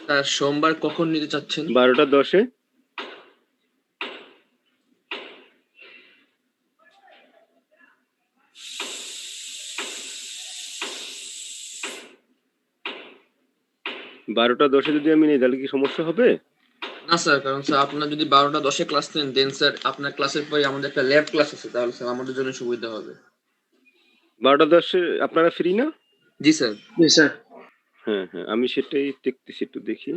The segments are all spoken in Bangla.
স্যার সোমবার কখন নিতে চাচ্ছেন? 12:10-এ। বারোটা দশে যদি আমি নিই তাহলে কি সমস্যা হবে? না স্যার, কারণ স্যার আপনার যদি 12টা 10-এ ক্লাস নেন দেন স্যার আপনার ক্লাসের পরে আমাদের একটা ল্যাব ক্লাস আছে, তাহলে স্যার আমাদের জন্য সুবিধা হবে। 12:10-এ আপনারা ফ্রি না? জি স্যার। জি স্যার। হ্যাঁ হ্যাঁ, আমি সেটাই দেখতেছি, একটু দেখি।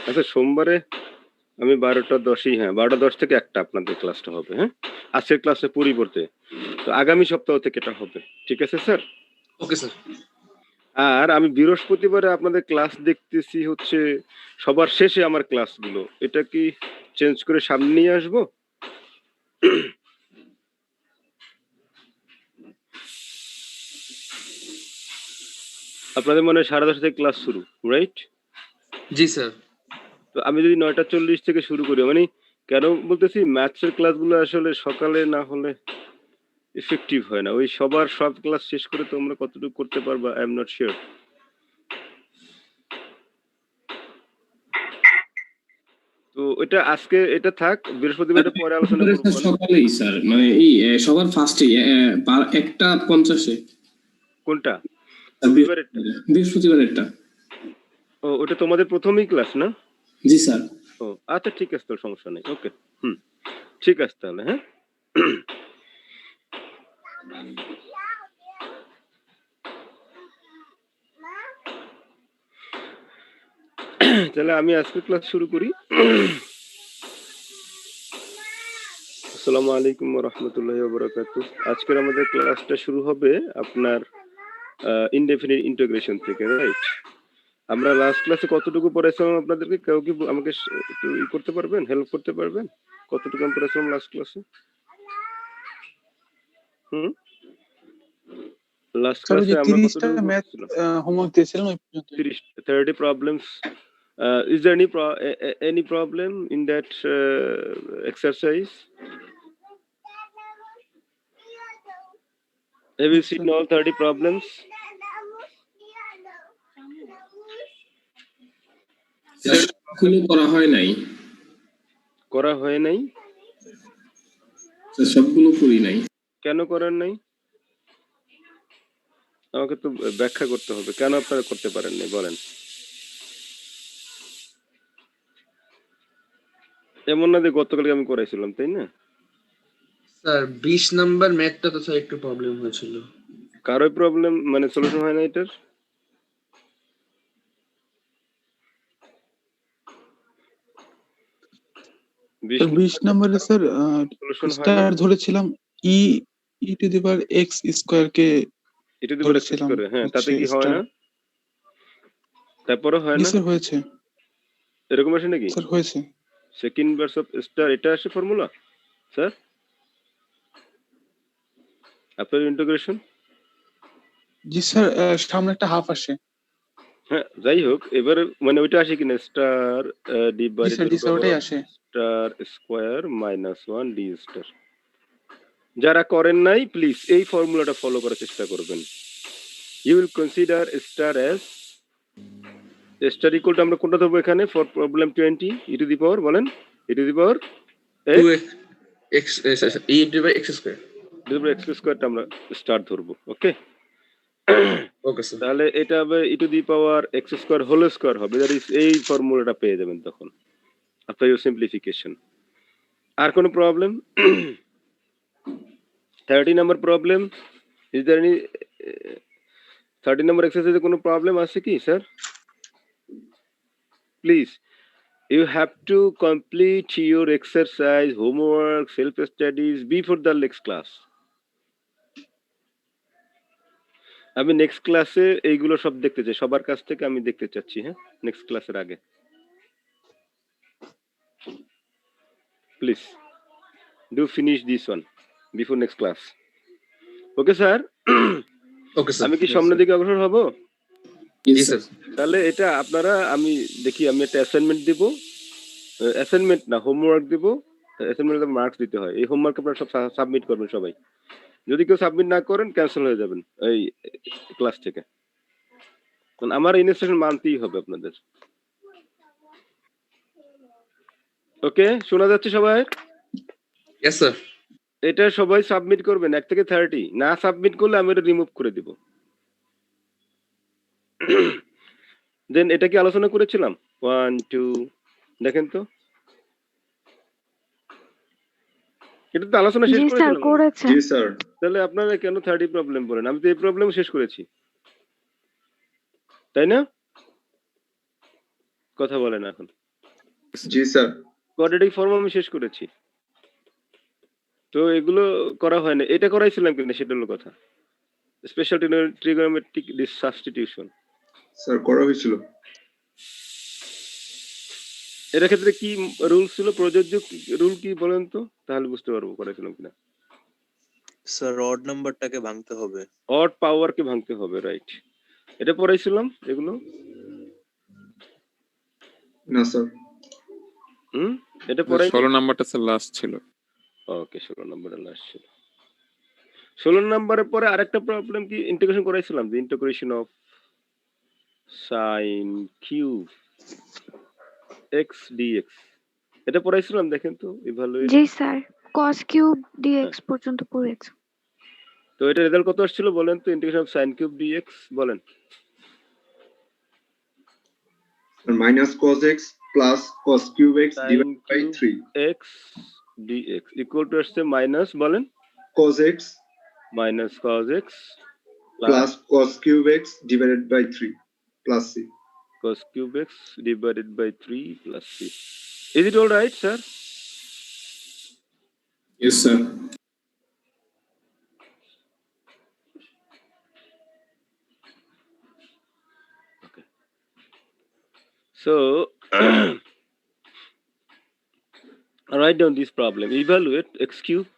আচ্ছা, সোমবারে আমি 12:10-ই, হ্যাঁ 12:10 থেকে 1টা আপনাদের ক্লাসটা হবে। হ্যাঁ, আজকের ক্লাসে পরিবর্তে তো আগামী সপ্তাহ থেকে এটা হবে। ঠিক আছে স্যার? Okay sir. আর আমি বৃহস্পতিবারে আপনাদের ক্লাস দেখতেছি হচ্ছে সবার শেষে আমার ক্লাসগুলো। এটা কি চেঞ্জ করে সামনে নিয়ে আসবো? আপনাদের মনে হয় 10:30 থেকে ক্লাস শুরু, রাইট? জি স্যার। তো আমি যদি 9:40 থেকে শুরু করি, মানে কেন বলতেছি, ম্যাথসের ক্লাসগুলো আসলে সকালে না হলে ইফেক্টিভ হয় না। ওই সবার সব ক্লাস শেষ করে তোমরা কতটুকু করতে পারবা, আই এম নট শিওর। তো এটা আজকে এটা থাক, বৃহস্পতিবার এটা পরে আলোচনা করব। সকালেই স্যার, মানে এই সবার ফার্স্টে 1:50-এ। কোনটা? রবিবারেরটা? বৃহস্পতিবারেরটা। ও, ওটা তোমাদের প্রথমেই ক্লাস না? জি স্যার। ও আচ্ছা, ঠিক আছে, তোর সমস্যা নেই। ওকে, ঠিক আছে তাহলে। হ্যাঁ, তাহলে আমি আজকে ক্লাস শুরু করি। আসসালামু আলাইকুম ওয়া রাহমাতুল্লাহি ওয়া বারাকাতুহু। আজকের আমাদের ক্লাসটা শুরু হবে আপনার ইনডেফিনিট ইন্টিগ্রেশন থেকে, রাইট? আমরা লাস্ট ক্লাসে কতটুকু পড়াইছিলাম আপনাদেরকে? কেউ কি আমাকে একটু করতে পারবেন, হেল্প করতে পারবেন? কতটুকু আমি পড়াইছিলাম লাস্ট ক্লাসে? লাস্ট ক্লাসে আমরা কতটুকু পড়েছিলাম? হোমওয়ার্ক দিয়েছিলাম ওই পর্যন্ত। 30 problems. Is there any problem in that exercise? Have you seen all 30 problems? সবগুলো করা হয় নাই। করা হয় নাই? সবগুলো করি নাই। কেন করেন নাই? আমাকে তো ব্যাখ্যা করতে হবে, কেন আপনারা করতে পারেন নাই, বলেন। এমন না যে গতকালকে আমি করাইছিলাম, তাই না? স্যার 20 নাম্বার ম্যাথটা তো স্যার একটু প্রবলেম হয়েছিল। কারোই প্রবলেম মানে সলিউশন হয় না এটার? স্যার 20 নম্বরে স্যার স্টার ধরেছিলাম e to the power x square কে ধরেছিলাম। হ্যাঁ, তাতে কি হয় না? তারপরে হয় না? স্যার হয়েছে। এরকম আসে নাকি? স্যার হয়েছে। সেকেন্ড ইনভার্স অফ স্টার এটা আসে ফর্মুলা স্যার আপনার ইন্টিগ্রেশন? জি স্যার, সামনে একটা হাফ আসে। হ্যাঁ, যাই হোক, এবারে মানে ওইটা আসে কিনা, স্টার ডিভাইডেড ওটাই আসে। Star square minus 1 D star. যারা করেন নাই প্লিজ এই ফর্মুলাটা ফলো করার চেষ্টা করবেন। You will consider star as star equal to, আমরা কোনটা ধরবো এখানে for problem 20? E to the power, বলেন, e to the power 2x e to the power x square. E to the power x স্কয়ারটা আমরা স্টার ধরবো। Okay, okay sir. তাহলে এটা হবে e to the power x square whole square হবে। দ্যাট ইজ এই ফর্মুলাটা পেয়ে যাবেন তখন আফটার ইউর সিম্পলিফিকেশন। আর কোনো problem? 30 number problem, is there any 30 number এক্সারসাইজে কোনো প্রবলেম আছে কি sir? Please, you have to complete your exercise, homework, self studies before the next class. আমি নেক্সট ক্লাসে এইগুলো সব দেখতে চাই, সবার কাছ থেকে আমি দেখতে চাচ্ছি। হ্যাঁ, নেক্সট ক্লাসের আগে please do finish this one before next class. Okay sir? Okay sir. আমি কি সামনের দিকে অগ্রসর হব? জি স্যার। তাহলে এটা আপনারা, আমি দেখি, আমি একটা অ্যাসাইনমেন্ট দিব, অ্যাসাইনমেন্ট না হোমওয়ার্ক দিব, অ্যাসাইনমেন্টে মার্কস দিতে হয়। এই হোমওয়ার্ক আপনারা সব সাবমিট করবেন সবাই। যদি কেউ সাবমিট না করেন ক্যান্সেল হয়ে যাবেন এই ক্লাস থেকে। কারণ আমার ইনস্ট্রাকশন মানতেই হবে আপনাদের। ওকে, শোনা যাচ্ছে সবাই? Yes sir. এটা সবাই সাবমিট করবেন 1 থেকে 30। না সাবমিট করলে আমি এটা রিমুভ করে দিব। দেন এটা কি আলোচনা করেছিলাম? 1 2 দেখেন তো। এটা তো আলোচনা শেষ জি স্যার করেছিলাম। করেছেন। জি স্যার। তাহলে আপনারা কেন 30 প্রবলেম বলেন? আমি তো এই প্রবলেম শেষ করেছি। তাই না? কথা বলেন এখন। জি স্যার। কোয়াড্রেটিক ফর্ম আমি শেষ করেছি। তো এগুলো করা হয় না। এটা করাইছিলাম কিনা সেটা হলো কথা। Special trigonometric substitution. স্যার করা হয়েছিল। এর ক্ষেত্রে কি রুল ছিল, প্রযোজ্য রুল কি বলেন তো, তাহলে বুঝতে পারবো করেছিলাম কিনা। স্যার অড নাম্বারটাকে ভাঙতে হবে। অড পাওয়ারকে ভাঙতে হবে, রাইট। এটা পড়াইছিলাম এগুলো? না স্যার। এটা পড়াই 16 নাম্বারটা স্যার লাস্ট ছিল। ওকে, 16 নম্বরে লাস্ট ছিল। 16 নম্বরের পরে আরেকটা প্রবলেম কি ইন্টিগ্রেশন করাইছিলাম, the integration of sin cube x dx। এটা পড়াইছিলাম, দেখেন তো ইভালুয়েট। জি স্যার cos কিউব dx পর্যন্ত পড়েছে। তো এটা রেজাল্ট কত আসছিল বলেন তো, integration of sin cube dx বলেন। Minus cos x plus cos cube x sin divided by cube 3 x dx equal to আসছে মাইনাস বলেন cos x minus cos x plus cos cube x divided by 3 plus c cos cube x divided by 3 plus c. Is it all right, sir? Yes, sir. Okay. So, write down this problem. Evaluate x cube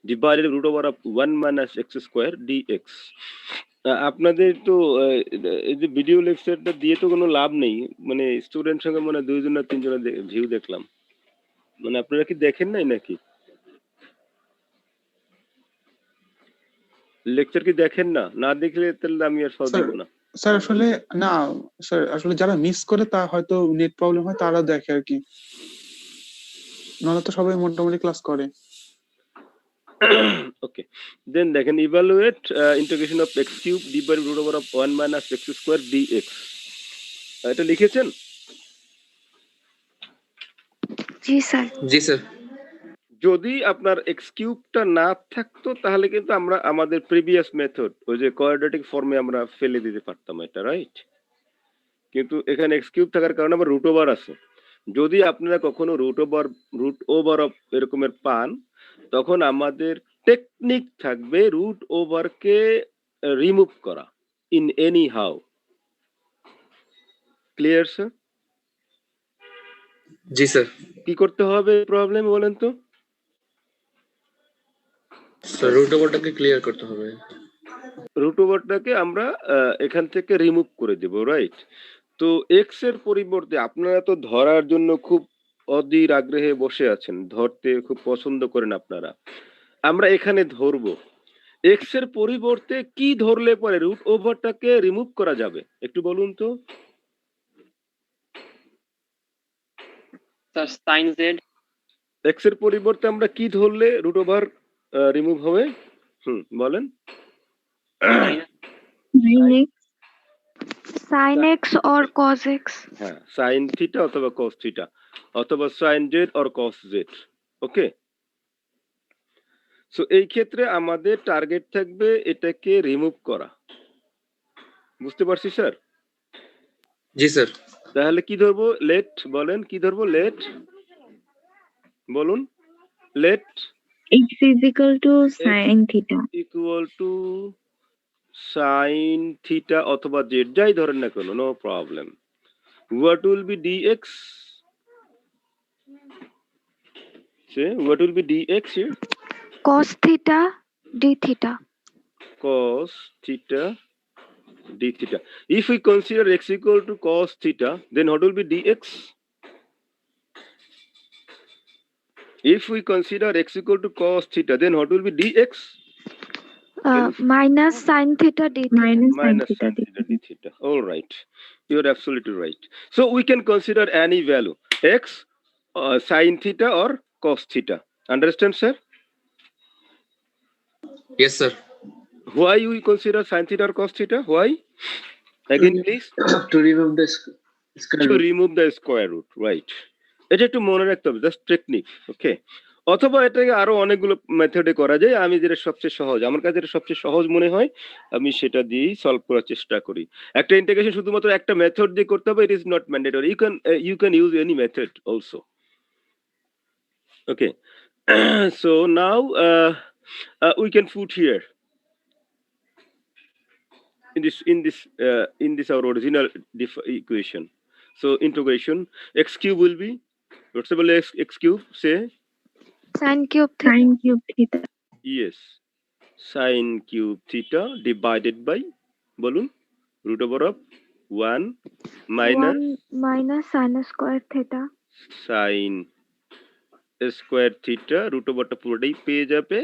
divided root over of 1 minus x square dx. আপনাদের তো এই যে ভিডিও লেকচারটা দিয়ে তো কোনো লাভ নেই, মানে স্টুডেন্ট সঙ্গে মানে 2 জন না 3 জনের ভিউ দেখলাম, মানে আপনারা কি দেখেন নাই নাকি লেকচার? কি দেখেন না? না দেখলে তাহলে আমি আর সব দিব না স্যার। আসলে না স্যার, আসলে যারা মিস করে তা হয়তো নেট প্রবলেম হয়, তারা দেখে আর কি, নাহলে তো সবাই মোটামুটি ক্লাস করে। ওকে, দেন দেখেন evaluate integration of x cube divided root over of 1 minus x square dx। এটা লিখেছেন? জি স্যার। জি স্যার। যদি আপনার x কিউবটা না থাকতো তাহলে কিন্তু আমরা আমাদের প্রিভিয়াস মেথড ওই যে কোয়াড্রেটিক ফর্মে আমরা ফেলে দিতে পারতাম এটা, রাইট? কিন্তু এখানে x কিউব থাকার কারণে আবার রুট ওভার আছে। যদি আপনারা কখনো রুট ওভার অফ এরকমের পান, তখন আমাদের টেকনিক থাকবে রুট ওভারকে রিমুভ করা in any how. Clear sir? জি স্যার। কি করতে হবে প্রবলেম বলেন তো? স্যার রুট ওভারটাকে ক্লিয়ার করতে হবে। রুট ওভারটাকে আমরা এখান থেকে রিমুভ করে দেব, রাইট? তো এক্স এর পরিবর্তে আপনারা তো ধরার জন্য খুব অধীর আগ্রহে বসে আছেন, ধরতে খুব পছন্দ করেন আপনারা। আমরা এখানে ধরবো এক্স এর পরিবর্তে কি ধরলে পরে রুট ওভারটাকে রিমুভ করা যাবে, একটু বলুন তো। Sir sin z। এক্স এর পরিবর্তে আমরা কি ধরলে রুট ওভার রিমুভ হবে? বলেন। sin x or cos x। হ্যাঁ, sin থিটা অথবা cos থিটা অথবা sin z or cos z। Okay, so এই ক্ষেত্রে আমাদের টার্গেট থাকবে এটাকে রিমুভ করা। বুঝতে পারছি স্যার? জি স্যার। তাহলে কি ধরবো? লেট বলেন, কি ধরবো? লেট বলুন। Let x is equal to sin theta। Equal to sin theta অথবা z, যাই ধরেন না কেন, no problem. What will be dx? Say what will be dx here? cos theta d theta। Cos theta d theta. If we consider x equal to cos theta, then what will be dx? If we consider x equal to cos theta, then what will be dx? Minus sin theta d theta. Minus sin theta d theta. All right. You're absolutely right. So we can consider any value, x, sin theta or cos theta. Understand, sir? Yes, sir. Why we consider sin theta or cos theta? Why? Again, please. To remove the square To root. remove the square root, right? এটা একটু মনে রাখতে হবে, জাস্ট টেকনিক, ওকে? অথবা এটাকে আরো অনেকগুলো মেথডে করা যায়। আমি যেটা সবচেয়ে সহজ, আমার কাছে যেটা সবচেয়ে সহজ মনে হয়, আমি সেটা দিয়েই সলভ করার চেষ্টা করি। একটা ইন্টিগ্রেশন শুধুমাত্র একটা মেথড দিয়ে করতে হবে, it is not mandatory. You can use any method also, okay? So now we can put here in this our original equation. So integration x cube will be, what's the value x cube? Say Sin cube theta. yes, sin cube theta divided by, bolun, root over of 1 minus 1 minus sin square theta. sin square theta, root over টা পুরোটাই পেয়ে যাবে।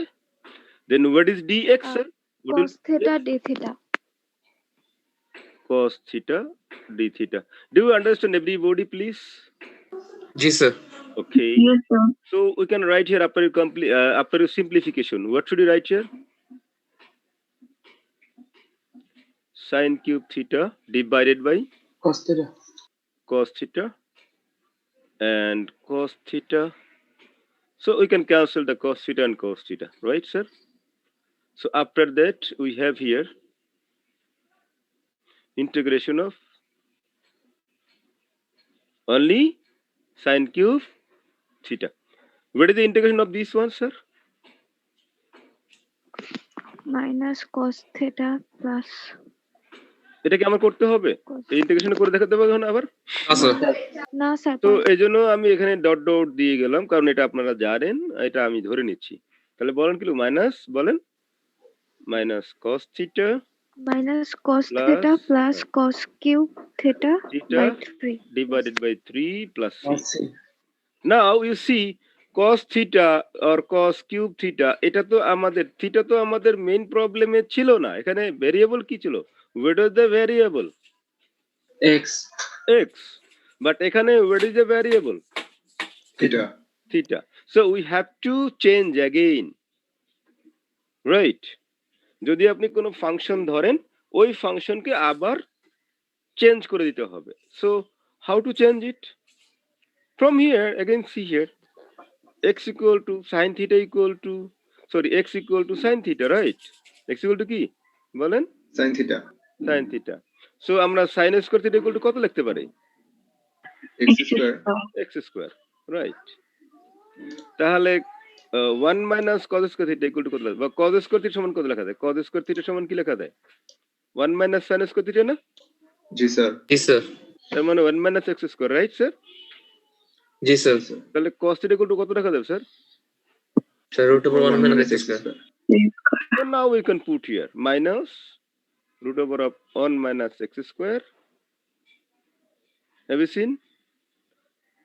Then what is dx, sir? What will Cos theta d theta. cos theta d theta. Do you understand, everybody, please? Ji, sir. Okay. So we can write here after you complete, after your simplification. What should you write here? Sin cube theta divided by Cos theta. cos theta and cos theta. So we can cancel the cos theta and cos theta, right, sir? So after that we have here integration of only sin cube theta. What is the integration of this one, sir? Minus cos theta plus এটা কি আমার করতে হবে? এই ইন্টিগ্রেশন করে দেখাতে হবে এখন আবার? না, স্যার। না স্যার তো এইজন্য আমি এখানে ডট ডট দিয়ে গেলাম, কারণ এটা আপনারা জানেন, এটা আমি ধরে নিচ্ছি। তাহলে বলেন কি, মাইনাস, বলেন minus cos theta minus cos plus theta plus cos cube theta theta by 3. divided by 3 plus c. Plus C. Now you see cos theta or cos cube theta, এটা তো আমাদের থিটা তো আমাদের মেইন প্রবলেমে ছিল না, এখানে ভেরিয়েবল কি ছিল? What is the variable? X. X. But এখানে what is the variable? Theta. Theta. So we have to change again, right? যদি আপনি কোনো ফাংশন ধরেন, ওই ফাংশনকে আবার চেঞ্জ করে দিতে হবে। So how to change it? From here, again see here, x equal to sin theta equal to, sorry, x equal to sin theta, right? X equal to কি বলেন? Sin theta. sin theta. So আমরা sin square theta equal to কত লিখতে পারি? X square. x square, right? তাহলে 1 minus cos square theta equal to কত লেখা, বা cos square theta সমান কত লেখা যায়? cos square theta সমান কি লেখা যায়? 1 minus sin square theta না? Ji, sir. জি, স্যার। তার মানে 1 minus x square, right, sir? জি, স্যার। তাহলে cos theta equal to কত লেখা যাবে, sir? Sir, root over 1 minus x square. So now we can put here minus root over of 1 minus x square. Have you seen?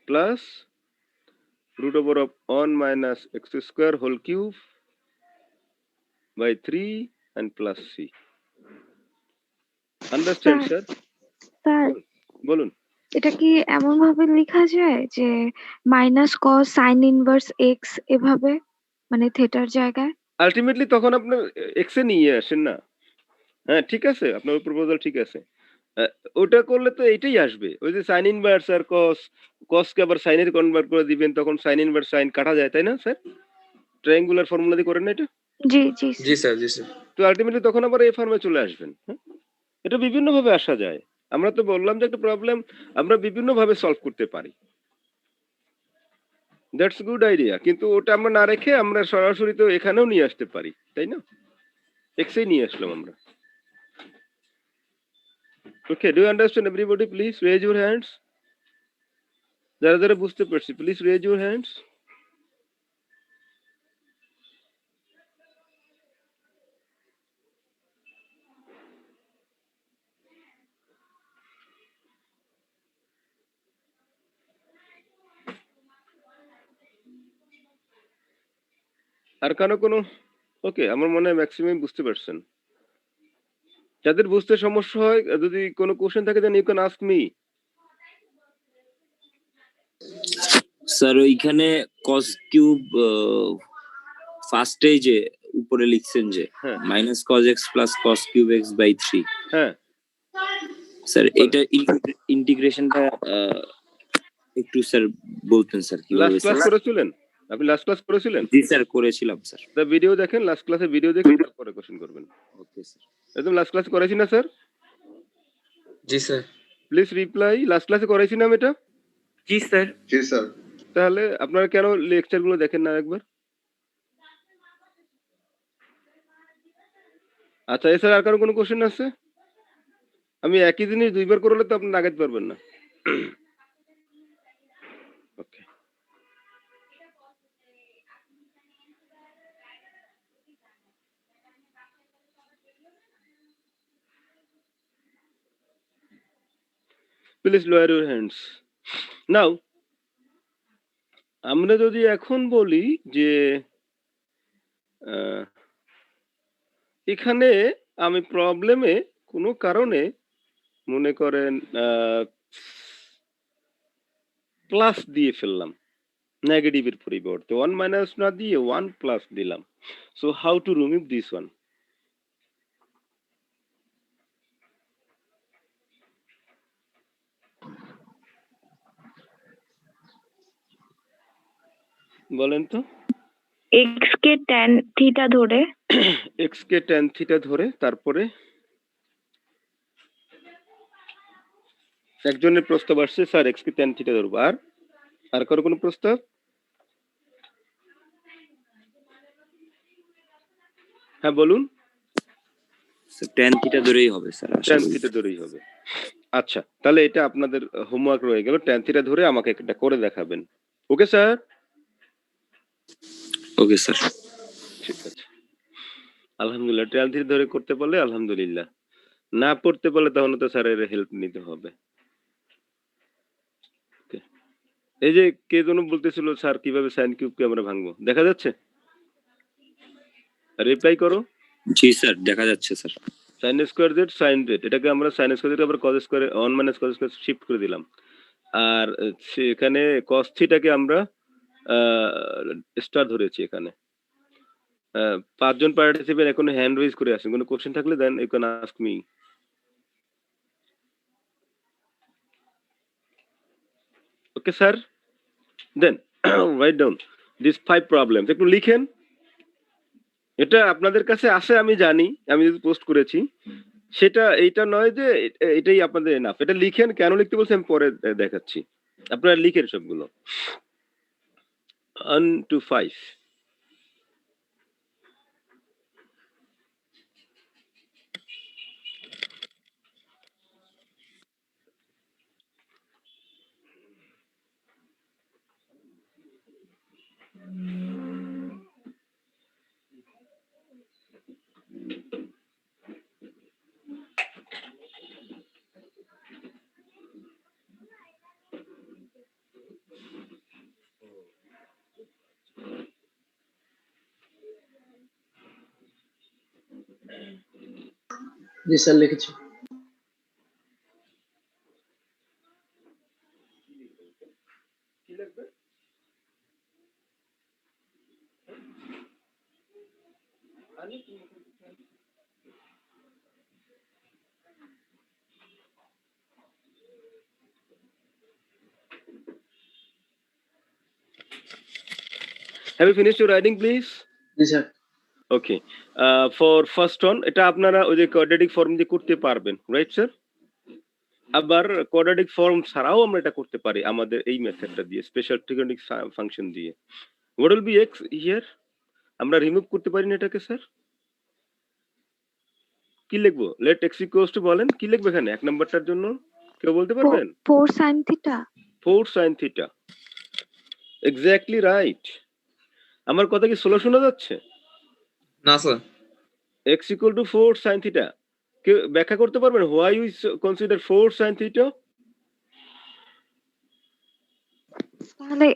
Plus root over of 1 minus x square whole cube by 3 and plus c. Understand, sir? Sir বলুন। এটা কি এমন ভাবে লেখা যায় যে minus cos sin inverse x এভাবে, মানে থেটার জায়গায়? আলটিমেটলি তখন আপনার x এ নিয়ে আসেন না। হ্যাঁ, ঠিক আছে, আপনার প্রপোজাল ঠিক আছে। ওটা করলে তো এটাই আসবে, ওই যে সাইন ইনভার্স আর কস কে আবার সাইনের কনভার্ট করে দিবেন, তখন সাইন ইনভার্স সাইন কাটা যায়, তাই না স্যার? ট্রায়াঙ্গুলার ফর্মুলা দিয়ে করেন না এটা? জি জি জি, স্যার। জি, স্যার। তো আলটিমেটলি তখন আবার এই ফর্মে চলে আসবেন। হ্যাঁ, এটা বিভিন্ন ভাবে আসা যায়। আমরা তো বললাম যে একটা প্রবলেম আমরা বিভিন্ন ভাবে সলভ করতে পারি। দ্যাটস গুড আইডিয়া, কিন্তু ওটা আমরা না রেখে আমরা সরাসরি তো এখানেও নিয়ে আসতে পারি, তাই না? এক্স এই নিয়ে আসলাম আমরা। Okay, do you understand, everybody? Please raise your hands. যারা যারা বুঝতে পারছি, please raise your hands. আর কোনো ওকে, আমার মনে হয় ম্যাক্সিমাম বুঝতে পারছেন। যাদের বুঝতে সমস্যা হয়, যদি কোনো কোশ্চেন থাকে then you can ask me. Sir ওইখানে cos কিউব ফার্স্টে যে উপরে লিখছেন যে হ্যাঁ minus cos x plus cos cube x by 3, হ্যাঁ, স্যার এটা ইন্টিগ্রেশনটা একটু স্যার বলতেন স্যার কিভাবে লাস্ট ক্লাস স্যার? করেছিলেন? আপনি লাস্ট ক্লাস করেছিলেন? জি স্যার করেছিলাম স্যার। দা ভিডিও দেখেন, লাস্ট ক্লাসে ভিডিও দেখে তারপরে কোশ্চেন করবেন। Okay sir. একদম লাস্ট ক্লাস করাইছি না স্যার? জি স্যার। প্লিজ রিপ্লাই, লাস্ট ক্লাসে করাইছি না আমি এটা? জি স্যার। জি স্যার। তাহলে আপনারা কেন লেকচার গুলো দেখেন না একবার? আচ্ছা, এছাড়া আর কারো কোনো কোশ্চেন আছে? আমি একই জিনিস দুইবার করলে তো আপনি আগাতে পারবেন না। ওকে, প্লিজ লোয়ার ইউর হ্যান্ডস। নাও আমরা যদি এখন বলি যে এখানে আমি প্রবলেমে কোনো কারণে মনে করেন প্লাস দিয়ে ফেললাম, নেগেটিভের পরিবর্তে 1 মাইনাস না দিয়ে 1 প্লাস দিলাম। So how to remove this one? বলেন তো। x কে tan থিটা ধরে এক্স কে ট্যান থিটা ধরে, তারপরে একজনের প্রস্তাব আসছে স্যার এক্স কে ট্যান থিটা ধরবো, আর কারো কোনো প্রস্তাব? হ্যাঁ বলুন। স্যার tan থিটা ধরেই হবে স্যার, আশা ট্যান করি। থিটা ধরেই হবে। আচ্ছা, তাহলে এটা আপনাদের হোমওয়ার্ক রয়ে গেল, ট্যান থিটা ধরে আমাকে এটা করে দেখাবেন। Okay sir? Okay sir. ঠিক আছে, আলহামদুলিল্লাহ। ট্যান থিটা ধরে করতে পারলে আলহামদুলিল্লাহ, না পড়তে পারলে তখন তো স্যারের হেল্প নিতে হবে। Okay. এই যে কে যেন বলতেছিল স্যার কিভাবে সাইন কিউবকে আমরা ভাঙবো, দেখা যাচ্ছে? রিপ্লাই করো। জি স্যার, দেখা যাচ্ছে sir. Sine square z sine z, এটাকে আমরা সাইন স্কোয়ার জেড আবার cos square 1 minus cos square shift করে দিলাম। আর সেখানে কস থিটাকে আমরা স্টার ধরেছি। এখানে 5 জন পার্টিসিপেন্ট এখন হ্যান্ড রেজ করে আছেন, কোনো কোশ্চেন থাকলে then you can ask me. Okay sir, then write down this 5 problems, একটু লিখেন। এটা আপনাদের কাছে আসে আমি জানি, আমি যদি পোস্ট করেছি সেটা এইটা নয় যে এটাই আপনাদের এনাফ। এটা লিখেন, কেন লিখতে বলছি আমি পরে দেখাচ্ছি। আপনারা লিখেন সবগুলো 1 to 5। জি স্যার লিখেছি। Have you finished your writing please? G sir. Okay, for first one এটা আপনারা ওই যে কোয়াড্রেটিক ফর্ম দিয়ে করতে পারবেন, রাইট স্যার? আবার কোয়াড্রেটিক ফর্ম ছাড়াও আমরা এটা করতে পারি আমাদের এই মেথডটা দিয়ে, স্পেশাল ট্রিগোনোমেট্রিক ফাংশন দিয়ে। What will B x here? আমরা রিমুভ করতে পারি না এটাকে স্যার? কি লিখবো? লেট এক্স ইকুয়ালস টু, বলেন কি লিখবে এখানে এক নাম্বারটার জন্য? কেউ বলতে পারবেন? 4 sin theta. 4 sin theta, exactly right. আমার কথা কি স্লো শোনা যাচ্ছে? না sir. x equal to 4 sin theta, কেউ ব্যাখ্যা করতে পারবেন why we consider 4 sin theta? তাহলে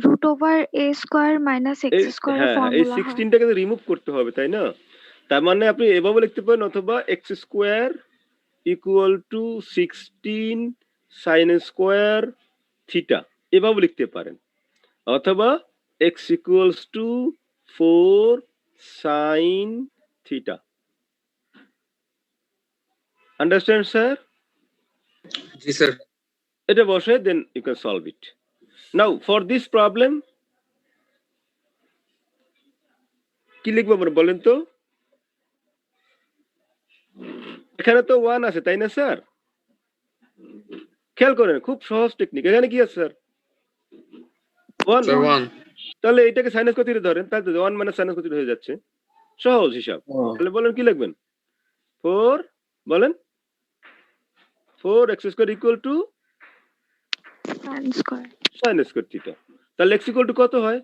root over a square minus এই এক্স স্কোয়ার হ্যাঁ এই ফর্মুলা হয়। 16টাকে রিমুভ করতে হবে, তাই না? তার মানে আপনি এভাবে লিখতে পারেন, অথবা x square equal to 16 sine square theta, এভাবে লিখতে পারেন। অথবা x equals to 4 sine theta. Understand sir? জি স্যার। এটা বসে then you can solve it. Now for this problem কি লিখবো বলেন তো? এখানে তো 1 আছে, তাই না স্যার? খেয়াল করেন, খুব সহজ টেকনিক। এখানে কি আছে স্যার? 1। স্যার 1। তাহলে এটাকে সাইন স্কয়ার থিটা ধরেন, তাহলে 1 মাইনাস সাইন স্কয়ার থিটা হয়ে যাচ্ছে। সহজ হিসাব। তাহলে বলেন কি লিখবেন? 4 বলেন 4 x square equal to sine square sine square theta. তাহলে x ইকুয়াল টু কত হয়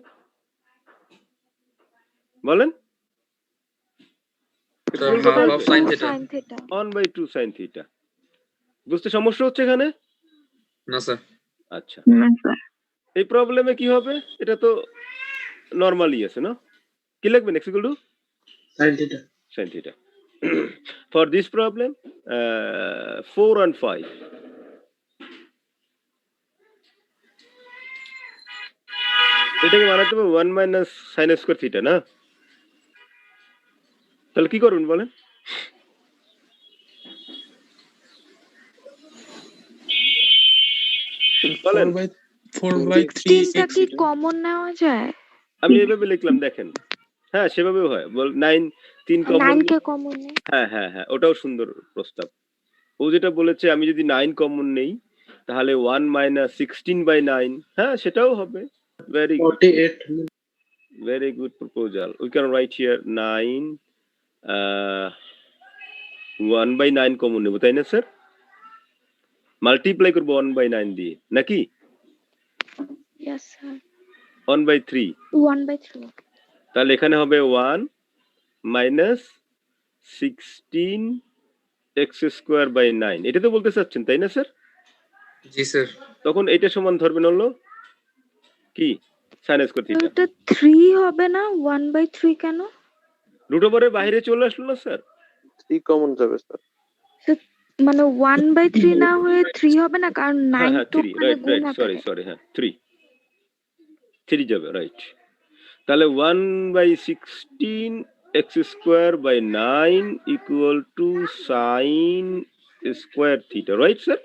বলেন? Sir half of sine theta. Sine theta. 1/2 sine theta. বুঝতে সমস্যা হচ্ছে এখানে? না স্যার। আচ্ছা, এই প্রবলেমে কি হবে? এটা তো নরমালি আছে না? কি লিখবেন? x equal to sine theta. sin theta. For this problem, 4 and 5. এটাকে বানাতে হবে 1 মাইনাস সাইন স্কয়ার থিটা, না? তাহলে কি করবেন বলেন? বলেন। 4/3 3টা কি কমন নেওয়া যায়? আমি এইভাবে লিখলাম, দেখেন। হ্যাঁ, সেভাবেও হয়। বল 9 3 কমন। 9 কে কমন নেই। হ্যাঁ, ওটাও সুন্দর প্রস্তাব। ও যেটা বলেছে, আমি যদি 9 কমন নেই তাহলে 1 মাইনাস 16/9, হ্যাঁ সেটাও হবে। Very good, 48 very good proposal. We can write here 9 1/9 common নেব, তাই না স্যার? মাল্টিপ্লাই করবো 1/9 দিয়ে, নাকি? Yes sir. 1/3। 1/3। তাহলে এখানে হবে 1 মাইনাস 16 x স্কয়ার বাই 9। এটা তো বলতে চাচ্ছেন, তাই না স্যার? জি স্যার। তখন এটা সমান ধরবেন হলো কি? Sign square theta. এটা 3 হবে না? 1/3 কেন? রুট ওভারের বাইরে চলে আসলো না স্যার? 3 কমন যাবে স্যার। মানে 1/3 না হয়ে 3 হবে না, কারণ 9 হ্যাঁ তো 3, মানে গুণ রাইট, আকারে। সরি, হ্যাঁ 3 যাবে, রাইট। তাহলে 1/16 x square by 9 equal to sine square theta, right sir?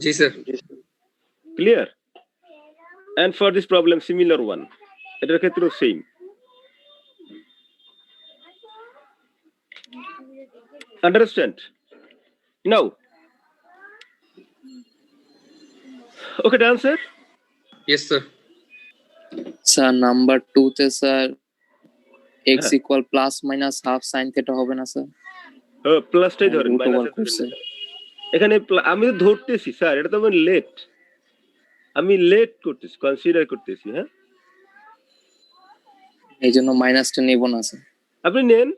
জি sir. Clear? And for this problem, similar one. এটার ক্ষেত্রেও same. Understand? Now. Okay, done, sir? Yes sir. Sir number 2 তে স্যার x হ্যাঁ। Equal plus minus half sine theta হবে না স্যার? প্লাসটাই ধরেন, রুট ওভার মাইনাস করছে। এখানে আমি তো ধরতেছি স্যার, এটা তো লেট। আমি লেট করতেছি, কনসিডার করতেছি, হ্যাঁ? এই জন্য মাইনাসটা নেব না স্যার। আপনি নেন,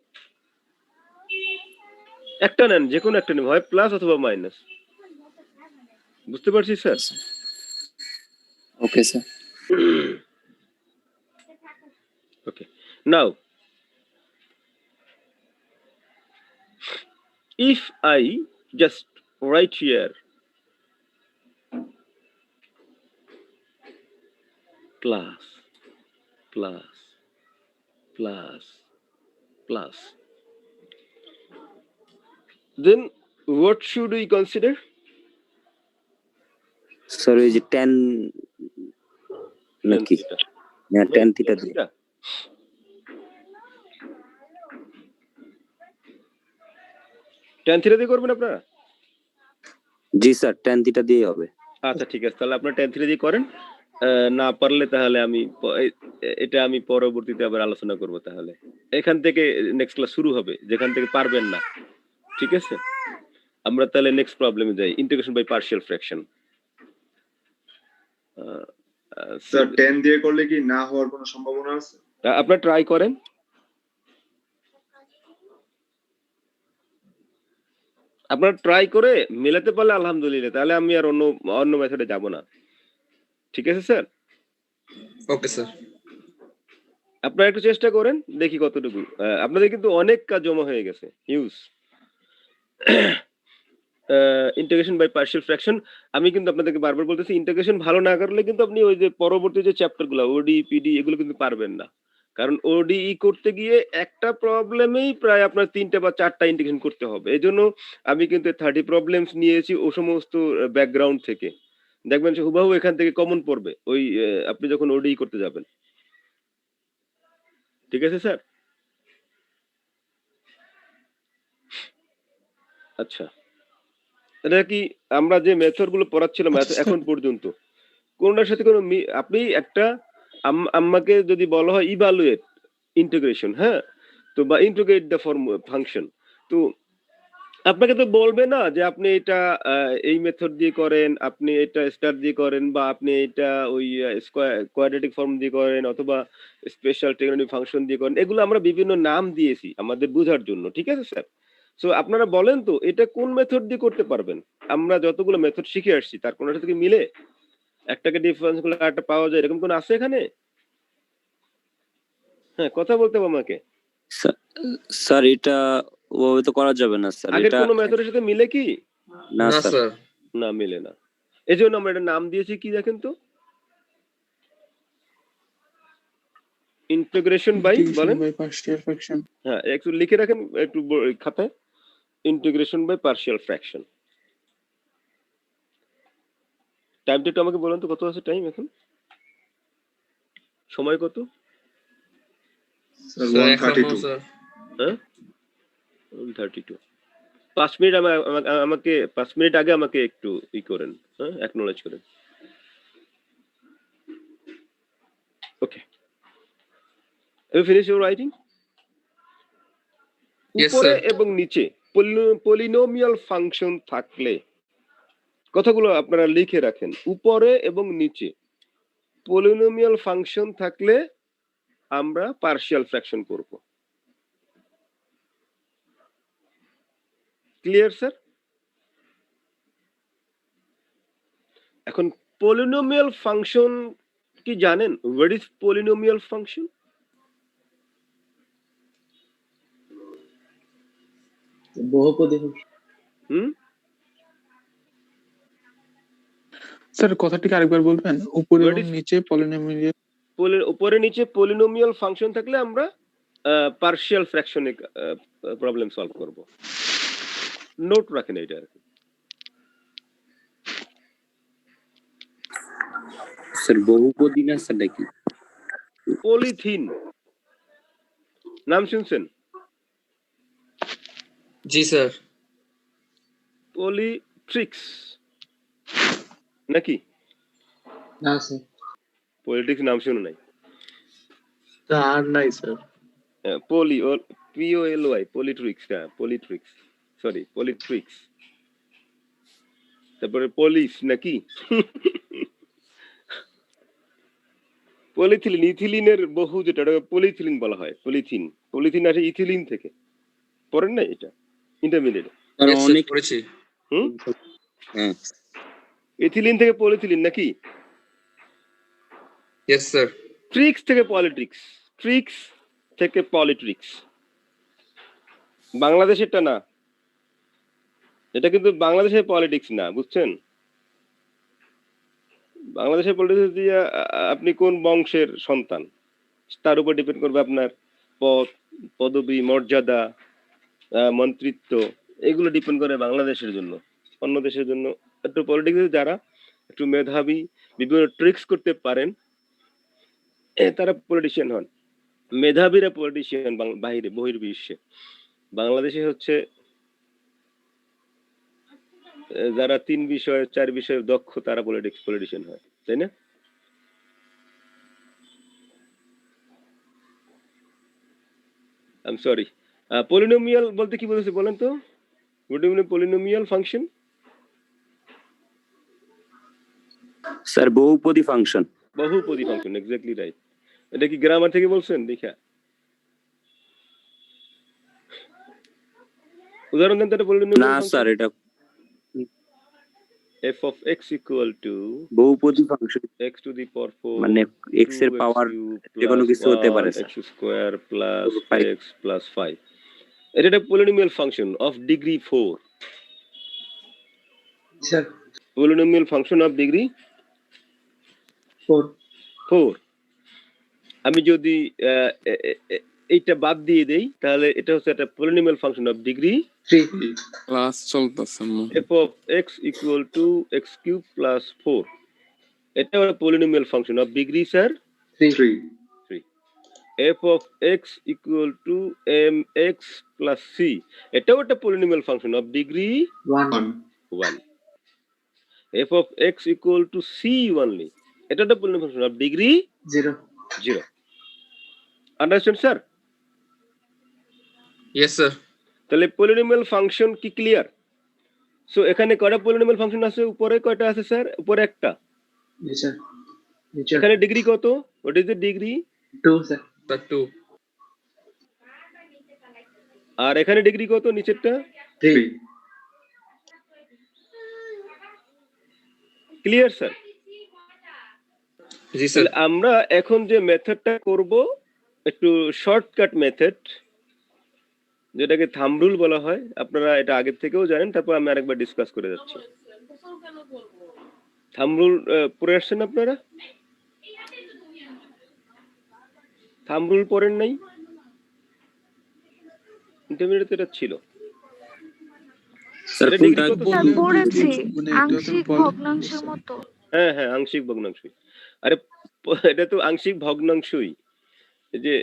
একটা নেন, যে কোনো একটা নেন, হয় প্লাস অথবা মাইনাস। বুঝতে পারছি sir? Okay sir. Okay. Now, if I just write here plus, then what should we consider? Sir ওই যে 10 নাকি? না 10 থিটা দিয়ে। tan থিটা দিয়ে করবেন আপনারা? জি স্যার 10 থিটা দিয়ে হবে। আচ্ছা ঠিক আছে, তাহলে আপনারা tan থিটা দিয়ে করেন। না পারলে তাহলে এটা আমি পরবর্তীতে আবার আলোচনা করব। তাহলে এখান থেকে নেক্সট ক্লাস শুরু হবে, যেখান থেকে পারবেন না। ঠিক আছে, আমরা তাহলে নেক্সট প্রবলেমে যাই, integration by partial fraction. Sir 10 দিয়ে করলে কি না হওয়ার কোনো সম্ভাবনা আছে? আপনারা ট্রাই করেন। আপনারা ট্রাই করে মেলাতে পারলে আলহামদুলিল্লাহ, তাহলে আমি আর অন্য অন্য মেথডে যাব না। ঠিক আছে স্যার? Okay sir. আপনারা একটু চেষ্টা করেন, দেখি কতটুকু। আপনাদের কিন্তু অনেক কাজ জমা হয়ে গেছে, huge. Integration by partial fraction, আমি কিন্তু আপনাদেরকে বারবার বলতেছি, ইন্টিগ্রেশন ভালো না করলে কিন্তু আপনি ওই যে পরবর্তী যে চ্যাপ্টারগুলো ওডি পিডি এগুলো কিন্তু পারবেন না। কারণ ওডিই করতে গিয়ে একটা প্রবলেমেই প্রায় আপনার 3টা বা 4টা ইন্টিগ্রেশন করতে হবে। এজন্য আমি কিন্তু 30 প্রবলেমস নিয়েছি ও সমস্ত ব্যাকগ্রাউন্ড থেকে। দেখবেন যে হুবহু এখান থেকে কমন পড়বে ওই আপনি যখন ওডিই করতে যাবেন। ঠিক আছে স্যার? আচ্ছা, এটা কি আমরা যে মেথড গুলো পড়াচ্ছিলাম এখন পর্যন্ত কোনটার সাথে কোনো আপনি একটা আমাকে যদি বলা হয় ইভালুয়েট ইন্টিগ্রেশন, হ্যাঁ, তো বা ইন্টিগ্রেট দ্য ফাংশন, তো আপনাকে তো বলবে না যে আপনি এটা এই মেথড দিয়ে করেন, আপনি এটা স্টার দিয়ে করেন, বা আপনি এটা ওই কোয়াড্রেটিক ফর্ম দিয়ে করেন, অথবা স্পেশাল ট্রিগোনোমেট্রিক ফাংশন দিয়ে করেন। এগুলো আমরা বিভিন্ন নাম দিয়েছি আমাদের বোঝার জন্য। ঠিক আছে স্যার? সো আপনারা বলেন তো এটা কোন মেথড দিয়ে করতে পারবেন? আমরা যতগুলো মেথড শিখে আসছি তার কোনটা থেকে মিলে একটাকে ডিফারেন্স করলে আরেকটা পাওয়া যায়, এরকম কোন আছে এখানে? হ্যাঁ, কথা বলতে হবে আমাকে। স্যার এটা ওভাবে তো করা যাবে না স্যার। আগের এটা কোন মেথডের সাথে মিলে কি? না না স্যার। স্যার। না, মিলে না। এজন্য আমরা এটা নাম দিয়েছি কি দেখেন তো, ইন্টিগ্রেশন বাই, বলেন। Partial fraction. হ্যাঁ, একটু লিখে রাখেন একটু খাতায়, ইন্টিগ্রেশন বাই পার্শিয়াল ফ্র্যাকশন। টাইমটা একটু আমাকে বলেন তো, কত আছে টাইম এখন? সময় কত? Sir sir 132। স্যার হ্যাঁ, 132। 5 মিনিট আমাকে 5 মিনিট আগে আমাকে একটু ই করেন, হ্যাঁ, অ্যাকনলেজ করেন। Okay, you finish your writing? Yes, উপরে sir. এবং নিচে পলিনোমিয়াল ফাংশন থাকলে, কথাগুলো আপনারা লিখে রাখেন, উপরে এবং নিচে পলিনোমিয়াল ফাংশন থাকলে আমরা পার্শিয়াল ফ্র্যাকশন করব। Clear sir? এখন পলিনোমিয়াল ফাংশন কি জানেন? What is polynomial function? বহুপদী হুম, স্যার কথাটিকে আরেকবার বলবেন? উপরে এবং নিচে পলিনোমিয়াল, উপরে নিচে পলিনোমিয়াল ফাংশন থাকলে আমরা পার্শিয়াল ফ্র্যাকশনে প্রবলেম সলভ করব। নোট রাখেন এটা আর কি। স্যার বহুপদী না স্যার নাকি? পলিথিন নাম শুনছেন? জি স্যার। পলিট্রিক্স নাকি? না স্যার, পলিটিক্স নাম শুনে নাই? আর নাই স্যার। পলি ও POLY পলিট্রিক্স, হ্যাঁ পলিট্রিক্স, সরি পলিট্রিক্স। তারপরে পলিস নাকি? পলিথিলিন, ইথিলিনের বহু, যেটা পলিথিলিন বলা হয়। পলিথিন, পলিথিন আসে ইথিলিন থেকে। পড়েন না এটা ইন্টারমিডিয়েট? আর Yes, sir, অনেক পড়েছি। হুম, হ্যাঁ ইথিলিন থেকে পলিথিলিন নাকি? Yes, sir. ট্রিক্স থেকে পলিট্রিক্স, ট্রিক্স থেকে পলিট্রিক্স। বাংলাদেশেরটা না, এটা কিন্তু বাংলাদেশের পলিটিক্স না, বুঝছেন? বাংলাদেশের পলিটিক্স দিয়ে আপনি কোন বংশের সন্তান তার উপর ডিপেন্ড করবে আপনার পদ, পদবি, মর্যাদা, মন্ত্রিত্ব, এগুলো ডিপেন্ড করে বাংলাদেশের জন্য। অন্য দেশের জন্য একটু পলিটিক্স যারা একটু মেধাবী, বিভিন্ন ট্রিক্স করতে পারেন, তারা পলিটিশিয়ান হন। মেধাবীরা পলিটিশিয়ান বাইরে বহির্বিশ্বে। বাংলাদেশে হচ্ছে যারা 3 বিষয়ে 4 বিষয়ে দক্ষ তারা পলিটিশিয়ান হয়, তাই না? I am sorry. পলিনোমিয়াল বলতে কি বলতেছে বলেন তো? What do you mean polynomial function? Sir বহুপদী ফাংশন। বহুপদী ফাংশন, এক্স্যাক্টলি রাইট। এটা কি গ্রামার থেকে বলছেন? দেখা উদাহরণ দেন তাহলে পলিনোমিয়াল না ফাংশন। স্যার, এটা f of x equal to বহুপদী function, x to the power 4 মানে x এর 2x পাওয়ার cube যে কোনো plus কিছু হতে পারে 1 sir. x square plus 5 x plus 5 এটা একটা polynomial function of degree 4। Sir polynomial function of degree 4। আমি যদি এইটা বাদ দিয়ে দেই তাহলে এটা হচ্ছে একটা polynomial function of degree 3 class চলতেছে f of x equal to x cube plus 4 এটা একটা polynomial function of degree sir 3 f of x equal to mx plus c এটাও একটা polynomial function of degree 1 1। f of x equal to c only এটা একটা polynomial function of degree 0 0। Understand sir? Yes sir. তাহলে পলিনোমিয়াল ফাংশন কি ক্লিয়ার? সো এখানে কয়টা পলিনোমিয়াল ফাংশন আছে? উপরে কয়টা আছে স্যার? উপরে একটা। জি স্যার নিচে এখানে ডিগ্রি কত? What is the degree? 2 sir sir 2। আর এখানে ডিগ্রি কত নিচেরটা? 3 ক্লিয়ার স্যার? জি স্যার। তাহলে আমরা এখন যে মেথডটা করব একটু শর্টকাট মেথড, যেটাকে থাম্ব রুল বলা হয়। আপনারা এটা আগে থেকেও জানেন, তারপর আমি আরেকবার ডিসকাস করে যাচ্ছি। থাম্ব রুল পড়ে আসছেন আপনারা? থাম্ব রুল পড়েন নাই? ইন্টারমিডিয়েট এটা ছিল। স্যার এটা কোনটা? ডিগ্রি কত? স্যার পড়েছি মানে এটা আংশিক তো ভগ্নাংশের মতো। হ্যাঁ হ্যাঁ, আংশিক ভগ্নাংশই। আরে এটা তো আংশিক ভগ্নাংশই, এই যে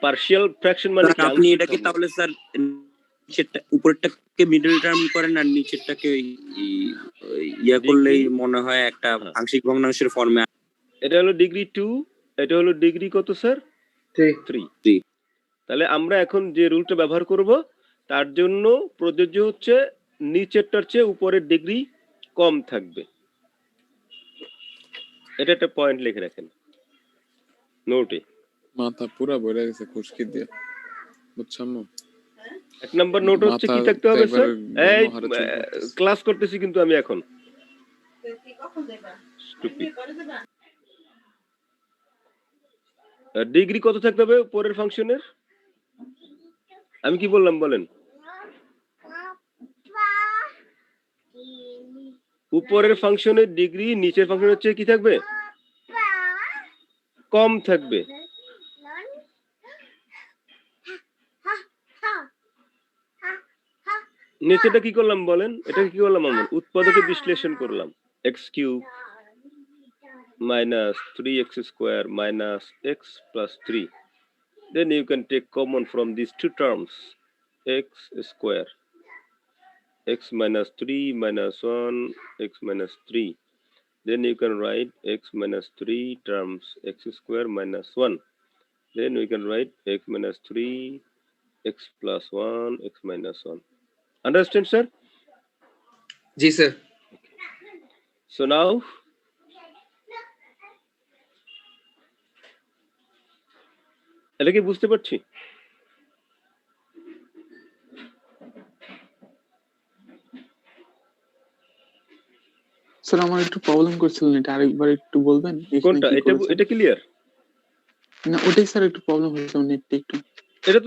পার্শিয়াল ফ্র্যাকশন মানে কি? আপনি আংশিক এটাকে ভগ্নাংশ। তাহলে স্যার নিচেরটা উপরেরটাকে মিডল টার্ম করেন আর নিচেরটাকে ইয়া করলেই মনে হয় একটা আংশিক ভগ্নাংশের ফর্মে। এটা হলো ডিগ্রি 2, এটা হলো ডিগ্রি কত স্যার? 3। তাহলে আমরা এখন যে রুলটা ব্যবহার করব তার জন্য প্রযোজ্য হচ্ছে নিচেরটার চেয়ে উপরের ডিগ্রি কম থাকবে। এটা একটা পয়েন্ট লিখে রাখেন নোটে। মাথা পুরা ভরে গেছে খুশকি দিয়ে, বুঝছেন? এক নাম্বার নোট হচ্ছে কি থাকতে হবে স্যার? এই ক্লাস করতেছি কিন্তু আমি এখন। ডিগ্রি কত থাকতে হবে উপরের ফাংশনের? আমি কি বললাম বলেন? উপরের ফাংশনের ডিগ্রি নিচের ফাংশনের চেয়ে কি থাকবে? কম থাকবে। নিচেটা কি করলাম বলেন? এটা কি করলাম? আমরা উৎপাদকে বিশ্লেষণ করলাম। x cube minus 3x square minus x plus 3. Then you can take common from these two terms, x square, x minus 3 minus 1, x minus 3. Then you can write x minus 3 terms x square minus 1. Then we can write x minus 3, x plus 1, x minus 1. Understand, sir? G sir. So now, এটা কি বুঝতে পারছি? স্যার আমার একটু প্রবলেম করছিলেন, এটা আরেকবার একটু বলবেন? কোনটা? এটা ক্লিয়ার? না ওটাই স্যার একটু প্রবলেম হয়েছে নেটটা একটু। এটা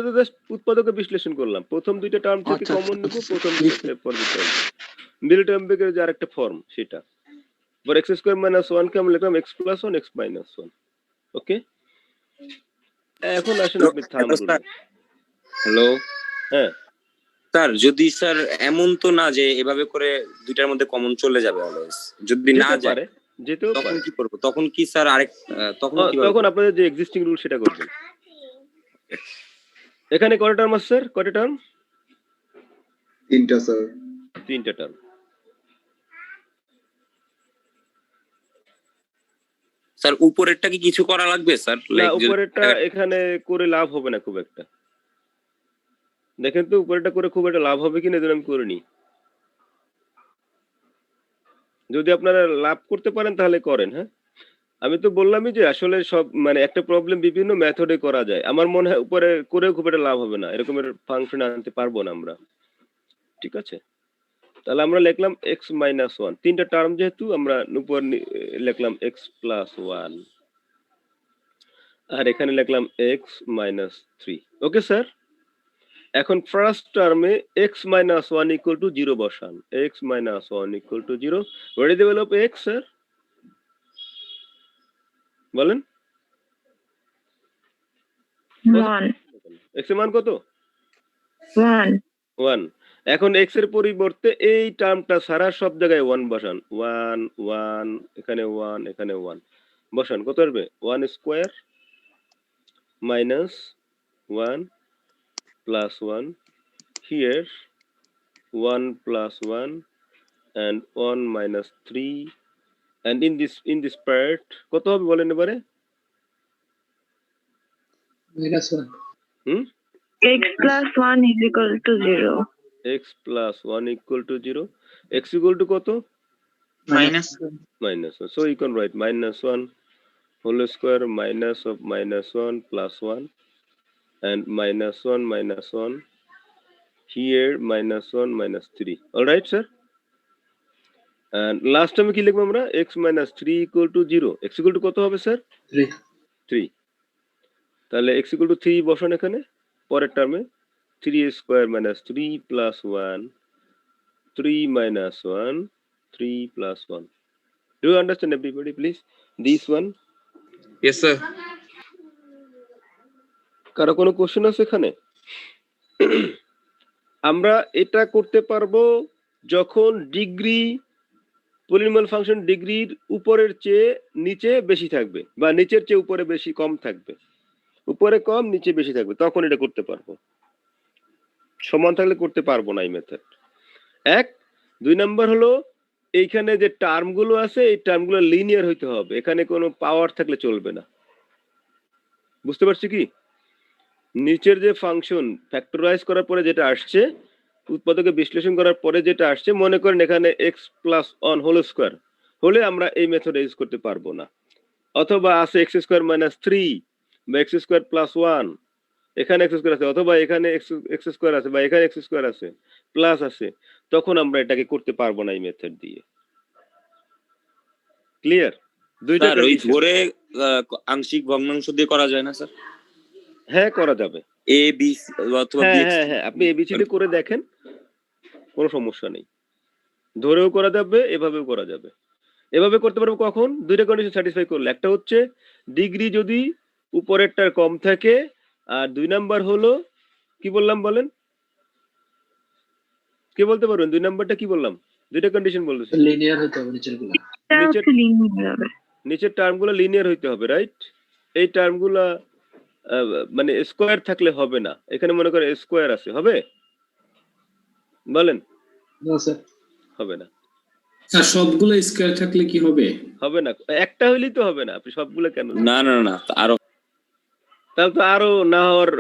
তো জাস্ট উৎপাদকে বিশ্লেষণ করলাম। প্রথম দুইটা টার্ম থেকে আচ্ছা, কমন আচ্ছা, নিব, আচ্ছা, প্রথম জি, দুইটা পর দিতে হবে। মিডল টার্ম বেকের যে আরেকটা ফর্ম সেটা। পর x স্কয়ার মাইনাস 1 কে আমরা লিখলাম x প্লাস 1 x মাইনাস 1। ওকে, এখন আসেন আপনি থাম্ব রুল। হ্যালো হ্যাঁ স্যার, যদি স্যার এমন তো না যে এভাবে করে দুইটার মধ্যে কমন চলে যাবে অলওয়েজ, যদি না যেতে যায় পারে, যেতেও তখন পারে। কি করব? তখন কি স্যার আরেক তখন কি তখন আপনাদের যে এক্সিস্টিং রুল সেটা করবেন। এখানে কয়টা টার্ম আছে স্যার? কয়টা টার্ম? 3টা স্যার। 3টা টার্ম। স্যার উপরেরটা কি কিছু করা লাগবে স্যার? না, উপরেরটা এখানে করে লাভ হবে না খুব একটা। দেখেন তো উপরেরটা করে খুব একটা লাভ হবে কিনা, এজন্য আমি করে নিই। যদি আপনারা লাভ করতে পারেন তাহলে করেন। হ্যাঁ, আমি তো বললামই যে আসলে সব মানে একটা প্রবলেম বিভিন্ন মেথডে করা যায়। আমার মনে হয় উপরে করেও খুব একটা লাভ হবে না, এরকমের ফাংশন আনতে পারবো না আমরা। ঠিক আছে, তাহলে আমরা লিখলাম এক্স মাইনাস ওয়ান, তিনটা টার্ম যেহেতু আমরা উপর লিখলাম এক্স প্লাস ওয়ান, আর এখানে লিখলাম x minus three. Okay sir, এখন ফার্স্ট টার্মে x minus one equal to zero বসান। X minus one equal to zero, what is the value of x sir বলেন? এক্স এর মান কত? 1। এখন এক্স এর পরিবর্তে এই টার্মটা সারা সব জায়গায় 1 বসান। 1 1 এখানে 1 এখানে 1 বসান। কত আসবে? 1 square minus 1 plus 1 here 1 plus 1 and 1 minus 3 and in this part কত হবে বলেন এবারে? -1. x plus 1 is equal to 0. x plus 1 equal to 0. X equal to কত? Minus Minus 1. So you can write minus 1 whole square minus of minus 1 plus 1 and minus 1 here minus 1 minus 3. All right, sir? And last time কি লিখব আমরা? x minus 3 equal to 0. X equal to কত হবে স্যার? 3. তাহলে x equal to 3 বসান এখানে পরের টার্মে। 3 square minus 3 plus 1 3 minus 1 3 plus 1. Do you understand everybody please? This one? Yes sir. কারো কোনো কোশ্চেন আছে এখানে? আমরা এটা করতে পারবো যখন ডিগ্রি পলিনোমিয়াল ফাংশন ডিগ্রির উপরের চেয়ে নিচে বেশি থাকবে বা নিচের চেয়ে উপরে বেশি কম থাকবে, উপরে কম নিচে বেশি থাকবে, তখন এটা করতে পারবো। সমান থাকলে করতে পারবো না এই মেথড। 1 2 নাম্বার হলো এইখানে যে টার্মগুলো আছে এই টার্মগুলো লিনিয়ার হইতে হবে, এখানে কোনো পাওয়ার থাকলে চলবে না। বুঝতে পারছি কি? নিচের যে ফাংশন ফ্যাক্টরাইজ করার পরে যেটা আসছে, উৎপাদকে বিশ্লেষণ করার পরে যেটা আসছে, মনে করেন এখানে x প্লাস 1 হোল স্কয়ার হলে আমরা এই মেথড ইউজ করতে পারবো না। অথবা আছে x স্কয়ার মাইনাস 3 বা x স্কয়ার প্লাস 1, এখানে x স্কয়ার আছে, অথবা এখানে x স্কয়ার আছে বা এখানে x স্কয়ার আছে প্লাস আছে, তখন আমরা এটাকে করতে পারবো না এই মেথড দিয়ে। ক্লিয়ার? দুইটা স্যার ওই ধরে আংশিক ভগ্নাংশ দিয়ে করা যায় না স্যার? হ্যাঁ করা যাবে। a b অথবা b হ্যাঁ আপনি এবিসিডি করে দেখেন, কোনো সমস্যা নেই। ধরেও করা যাবে, এভাবেও করা যাবে। এভাবে করতে পারবো কখন? দুইটা কন্ডিশন স্যাটিসফাই করলে। একটা হচ্ছে ডিগ্রি যদি উপরেরটার কম থাকে, আর 2 নাম্বার হলো কি বললাম বলেন? কে বলতে পারবেন 2 নাম্বারটা কি বললাম? দুইটা কন্ডিশন বলেছি। লিনিয়ার হতে হবে নিচেরগুলো। নিচের টার্মগুলো লিনিয়ার হইতে হবে, রাইট? এই টার্মগুলো মানে স্কয়ার থাকলে হবে না। এখানে মনে করে স্কয়ার আছে, হবে? বলেন। না স্যার, হবে না। স্যার সবগুলো স্কয়ার থাকলে কি হবে? হবে না, একটা হইলেই তো হবে না। আপনি সবগুলো কেন? না না না, আরো তাহলে তো আরো না হওয়ার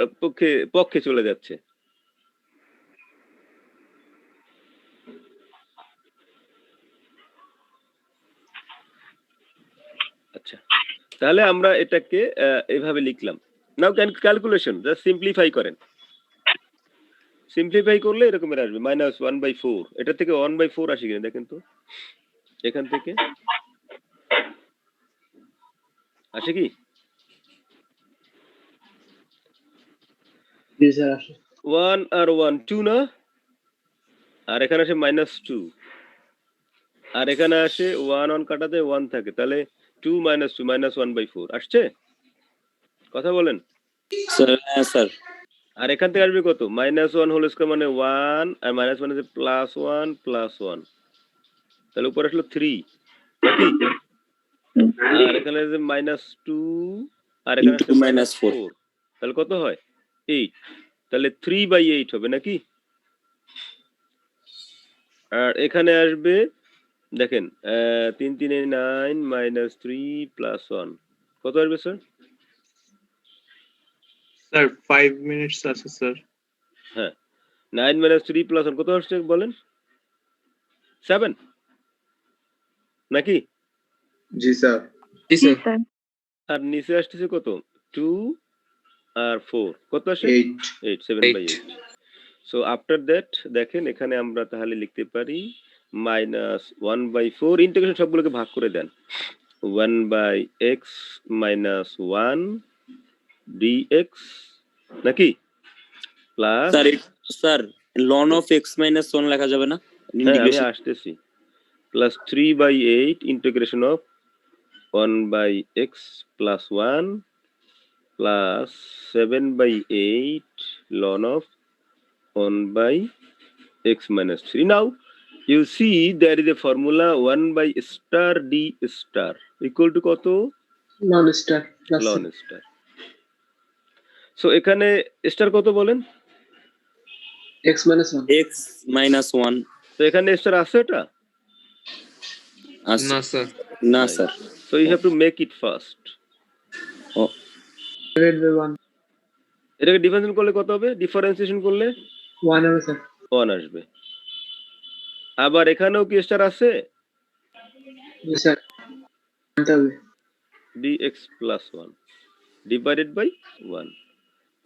পক্ষে চলে যাচ্ছে। আচ্ছা, তাহলে আমরা এটাকে এভাবে লিখলাম। নাও ক্যালকুলেশন জাস্ট সিম্পলিফাই করেন। সিম্পলিফাই করলে এরকমের আসবে -1/4। এটা থেকে 1/4 আসে কিনা দেখেন তো, এখান থেকে আসে কি? জি স্যার আসে। 1 আর 1 2 না, আর এখানে আসে -2, আর এখানে আসে 1 1 কাটাতে 1 থাকে, তাহলে 2 - 2 -1/4 আসছে? কথা বলেন। স্যার হ্যাঁ স্যার। আর এখান থেকে আসবে কত? -1 হোল স্কয়ার মানে 1, আর -1 আছে +1 +1, তাহলে উপরে আসলো 3 নাকি? আর এখানে আছে -2 আর এখানে আছে -4, তাহলে কত হয়? 8। তাহলে 3/8 হবে নাকি? আর এখানে আসবে দেখেন 3 3 9 -3 +1 কত আসবে স্যার? স্যার 5 মিনিটস আছে স্যার। হ্যাঁ, 9 - 3 +1 কত আসছে বলেন? 7 নাকি? জি স্যার। জি জি স্যার স্যার। আর নিচে আসতেছে কত 2 আর 4 কত আসে 8. 8 7/8 সো আফটার দ্যাট দেখেন এখানে আমরা তাহলে লিখতে পারি -1/4 ইন্টিগ্রেশন সবগুলোকে ভাগ করে দেন 1/x - 1 dx নাকি প্লাস স্যার স্যার লন অফ এক্স মাইনাস ওয়ান লেখা যাবে না হ্যাঁ আমি ইন্টিগ্রেশন আসতেছি plus 3/8 integration of 1/x plus 1 plus 7/8 ln of 1/x minus 3. Now you see there is a formula 1 by star d star equal to কত নন star plus ln star. So এখানে স্টার কত বলেন x minus one. X minus one তো এখানে স্টার আছে এটা না স্যার না sir so you have to make it first divide by one. এটাকে ডিফারেন্সিয়েশন করলে কত হবে ডিফারেন্সিয়েশন করলে ওয়ান হবে স্যার। 1 আসবে আবার এখানেও কি স্টার আছে জি স্যার। আনতে হবে। dx plus 1 divided by 1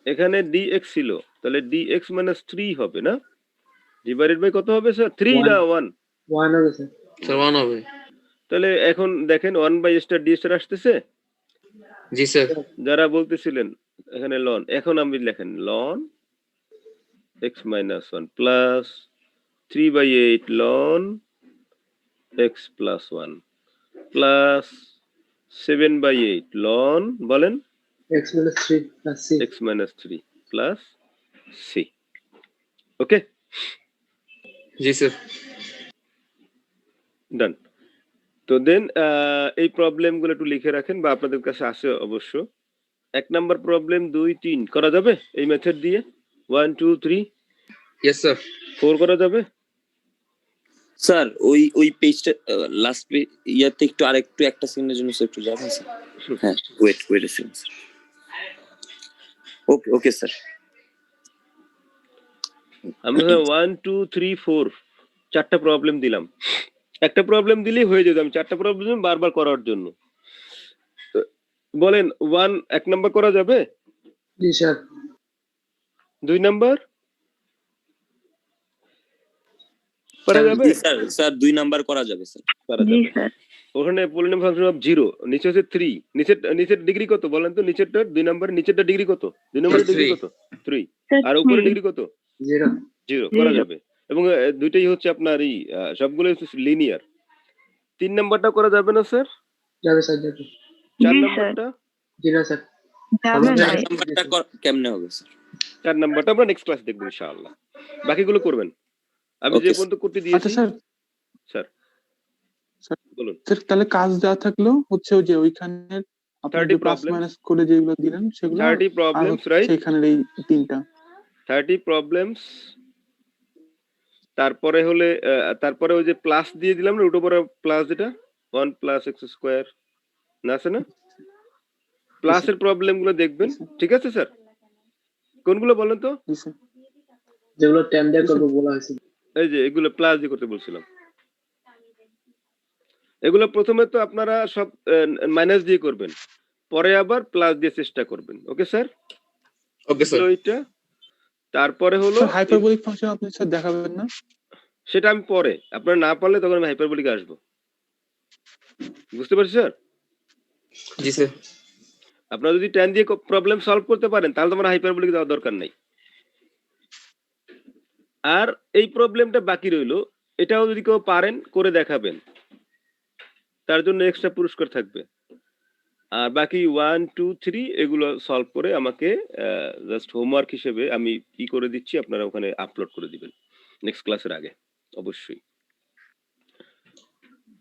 এখানে dx ছিল তাহলে dx minus 3 হবে না ডিভাইডেড বাই কত হবে স্যার 3 না 1 ওয়ান হবে স্যার। স্যার 1 হবে তাহলে এখন দেখেন 1 বাই স্টার ডি স্টার আসতেছে জি স্যার যারা বলতেছিলেন এখানে লন এখন আমি লেখেন loan x minus 1 plus 3/8 ln x plus 1 plus 7/8 ln বলেন x minus three plus C. x minus 3 plus c okay জি স্যার ডান তো দেন এই প্রবলেমগুলো একটু লিখে রাখেন বা আপনাদের কাছে আছে অবশ্য 1 নাম্বার প্রবলেম 2 3 করা যাবে এই মেথড দিয়ে 1 2 3 ইয়েস স্যার 4 করা যাবে স্যার ওই পেজটা লাস্ট ইয়াতে একটু আরেকটু একটা সেকেন্ডের জন্য স্যার একটু যাবেন স্যার হ্যাঁ wait a second sir okay sir আমরা 1 2 3 4 চারটা প্রবলেম দিলাম একটা প্রবলেম দিলেই হয়ে যেত আমি চারটা প্রবলেম বারবার করার জন্য বলেন 1 এক নাম্বার করা যাবে জি স্যার। 2 নাম্বার করা যাবে স্যার 2 নাম্বার করা যাবে স্যার করা জি যাবে স্যার। ওখানে পলিনোমিয়াল ফাংশন অফ 0 নিচে হচ্ছে 3 নিচের ডিগ্রি কত বলেন তো নিচেরটা 2 নাম্বারের নিচেরটা ডিগ্রি কত 2 নাম্বারের ডিগ্রি কত 3 আর উপরে ডিগ্রি কত জিরো। 0 করা যাবে এবং দুইটাই হচ্ছে আপনার এই সবগুলো হচ্ছে লিনিয়ার 3 নাম্বারটা করা যাবে না স্যার যাবে স্যার যাবে। 4 জি নাম্বারটা জি না স্যার। যাবে না। 4 নাম্বারটা কেমনে হবে স্যার 4 নাম্বারটা আমরা নেক্সট ক্লাস দেখব ইনশাআল্লাহ বাকিগুলো করবেন আমি যে Okay, পর্যন্ত করতে আচ্ছা দিয়েছি স্যার স্যার বলুন স্যার তাহলে কাজ দেওয়া থাকলো হচ্ছে ওই যে ওইখানে আপনার 30 যে প্লাস problems. মাইনাস করে যেগুলো দিলেন সেগুলো 30 problems right সেইখানের এই তিনটা 30 প্রবলেমস তারপরে হলে তারপরে ওই যে প্লাস দিয়ে দিলাম না রুট ওভার প্লাস যেটা 1 প্লাস x স্কয়ার না আছে না প্লাসের প্রবলেমগুলো দেখবেন ঠিক আছে স্যার কোনগুলো বলেন তো জি স্যার যেগুলো টেন দিয়ে করবো বলা হয়েছে। এই যে এগুলো প্লাস দিয়ে করতে বলছিলাম এগুলো প্রথমে তো আপনারা সব মাইনাস দিয়ে করবেন পরে আবার প্লাস দিয়ে চেষ্টা করবেন ওকে স্যার ওকে স্যার ওইটা তারপরে হলো হাইপারবোলিক ফাংশন আপনি স্যার দেখাবেন না সেটা আমি পরে আপনারা না পারলে তখন আমি হাইপারবোলিকে আসবো বুঝতে পারছি স্যার জি স্যার আপনারা যদি 10 দিয়ে প্রবলেম সলভ করতে পারেন তাহলে তোমার হাইপারবোলিক যাওয়ার দরকার নাই আর এই প্রবলেমটা বাকি রইলো এটাও যদি কেউ পারেন করে দেখাবেন তার জন্য এক্সট্রা পুরস্কার থাকবে আর বাকি 1 2 3 এগুলো সলভ করে আমাকে জাস্ট হোমওয়ার্ক হিসেবে আমি কি করে দিচ্ছি আপনারা ওখানে আপলোড করে দিবেন নেক্সট ক্লাসের আগে অবশ্যই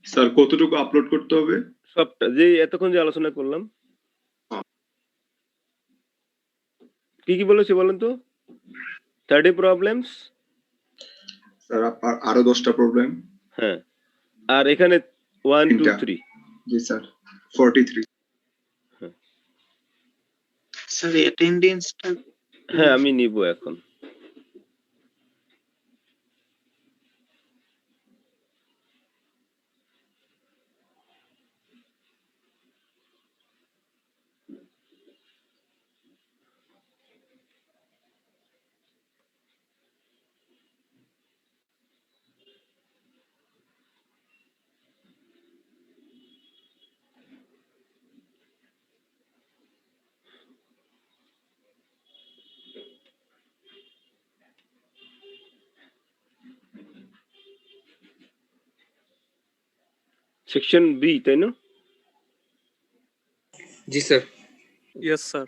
স্যার কতটুকু আপলোড করতে হবে সবটা যে এতক্ষণ যে আলোচনা করলাম কি বলেছি বলেন তো 30 প্রবলেমস স্যার আরো 10টা প্রবলেম হ্যাঁ আর এখানে 1 2 3 জি স্যার 43 স্যার অ্যাটেন্ডেন্সটা হ্যাঁ আমি নিব এখন সেকশন বি, তাই না? জি স্যার। Yes sir.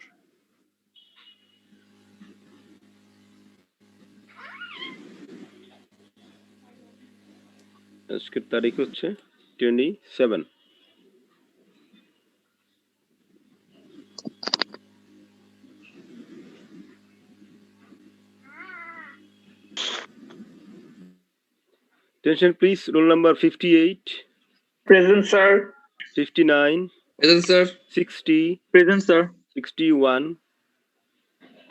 আজকের তারিখ হচ্ছে 27। Attention please, roll number 58, Present, sir. 59, present sir. 60, Present, sir. 61,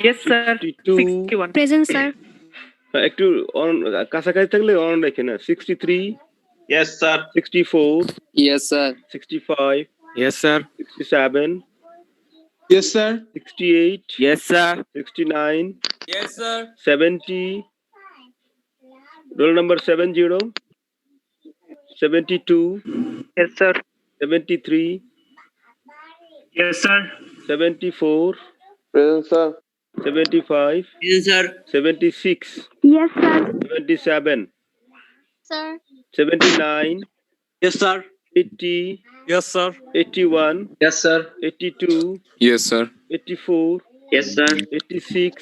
Yes, sir. 62, 61. Present sir. একটু কাছাকাছি থাকলে অন রেখে না, 63, Yes, sir. 64, Yes, sir. 65, yes sir. 67, Yes, sir. 68, yes sir. 69, yes sir. 70, roll number 70, 72, Yes, sir. 73, Yes, sir. 74, Present, sir. 75, yes sir. 76, yes sir. 77, sir. 79, yes sir. 80, yes sir. 81, Yes, sir. 82, Yes, sir. 84, Yes, sir. 86,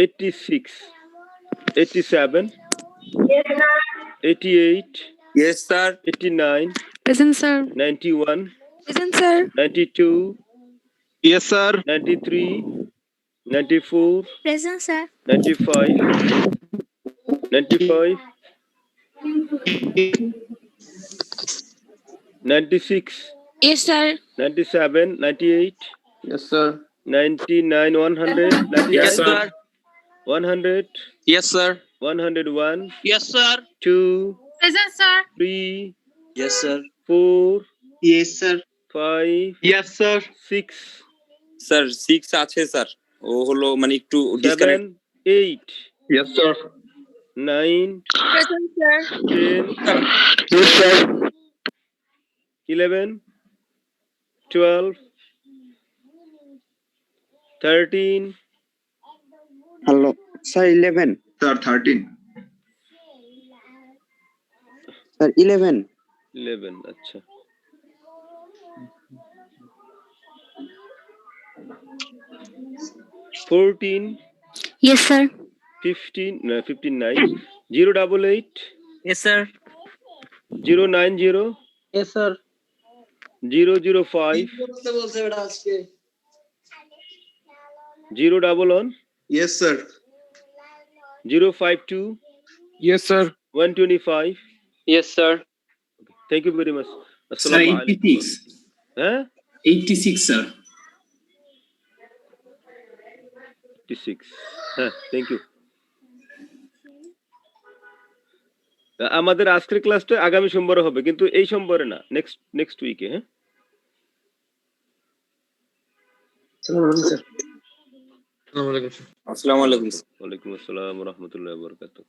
86, 87, 88, yes sir. 89, present sir. 91, present sir. 92, Yes, sir. 93, 94, present sir. 95, 95, 96, yes sir. 97, 98, Yes, sir. 99, 100, yes 99, sir. 100, yes sir. 101, yes sir. 2, present sir. 3, yes sir. 4, Yes, sir. 5, Yes, sir. 6, sir 6 আছে স্যার। ও হলো মানে একটু 7, disconnect. 8, Yes, sir. 9, present sir. 10, Yes, sir. 11, 12, 13, hello sir 11 Sir, 13. Sir 11 11, আচ্ছা। 14, yes sir. 15, no, 15, 9, 088, Yes, sir. 090, Yes, sir. 005, 011, Yes, sir. 052, Yes, sir. 125. Yes, sir. Thank you very much. Sir, Assalamu alaikum. 86. Huh? 86, sir. 86. হ্যাঁ, থ্যাংক ইউ। আমাদের আজকের ক্লাসটা আগামী সোমবারে হবে, কিন্তু এই সোমবারে না, নেক্সট উইকে। হ্যাঁ, Assalamu alaikum, sir. আসসালামু আলাইকুম। আসসালামু আলাইকুম। ওয়ালাইকুম আসসালাম ওয়া রাহমাতুল্লাহি ওয়া বারাকাতুহু।